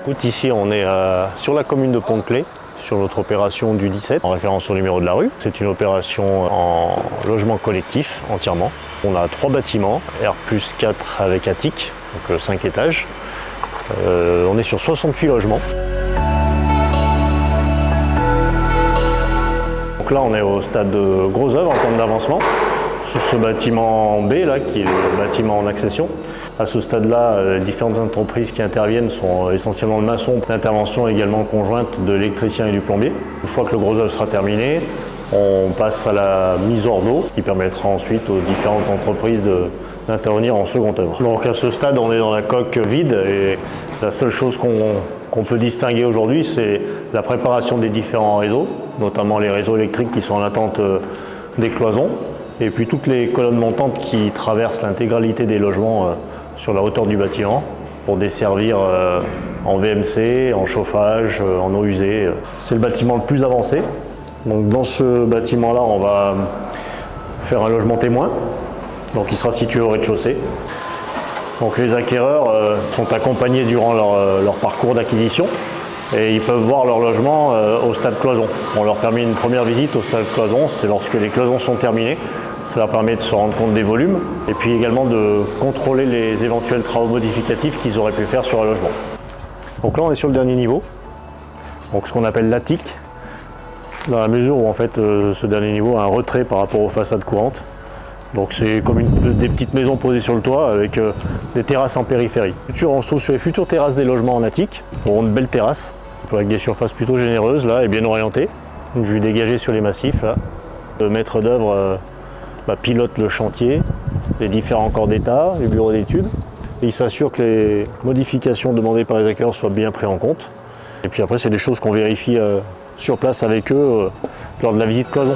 Écoute, ici on est sur la commune de Pont-de-Claix, sur notre opération du 17, en référence au numéro de la rue. C'est une opération en logement collectif entièrement. On a 3 bâtiments, R+4 avec attique, donc 5 étages. On est sur 68 logements. Donc là on est au stade de gros œuvres en termes d'avancement. Sur ce bâtiment B, là, qui est le bâtiment en accession. À ce stade-là, différentes entreprises qui interviennent sont essentiellement de maçons, d'intervention également conjointe de l'électricien et du plombier. Une fois que le gros œuvre sera terminé, on passe à la mise hors d'eau, qui permettra ensuite aux différentes entreprises d'intervenir en second œuvre. Donc à ce stade, on est dans la coque vide et la seule chose qu'on peut distinguer aujourd'hui, c'est la préparation des différents réseaux, notamment les réseaux électriques qui sont en attente des cloisons. Et puis toutes les colonnes montantes qui traversent l'intégralité des logements sur la hauteur du bâtiment pour desservir en VMC, en chauffage, en eau usée. C'est le bâtiment le plus avancé. Donc dans ce bâtiment-là, on va faire un logement témoin, donc il sera situé au rez-de-chaussée. Donc les acquéreurs sont accompagnés durant leur parcours d'acquisition et ils peuvent voir leur logement au stade cloison. On leur permet une première visite au stade cloison, c'est lorsque les cloisons sont terminées. Ça leur permet de se rendre compte des volumes et puis également de contrôler les éventuels travaux modificatifs qu'ils auraient pu faire sur un logement. Donc là on est sur le dernier niveau, donc ce qu'on appelle l'attique, dans la mesure où en fait ce dernier niveau a un retrait par rapport aux façades courantes. Donc c'est comme des petites maisons posées sur le toit avec des terrasses en périphérie. On se trouve sur les futures terrasses des logements en attique, une belle terrasse, avec des surfaces plutôt généreuses là et bien orientées, une vue dégagée sur les massifs là. Le maître d'œuvre pilote le chantier, les différents corps d'état, les bureaux d'études. Il s'assure que les modifications demandées par les acquéreurs soient bien prises en compte. Et puis après, c'est des choses qu'on vérifie sur place avec eux lors de la visite cloison.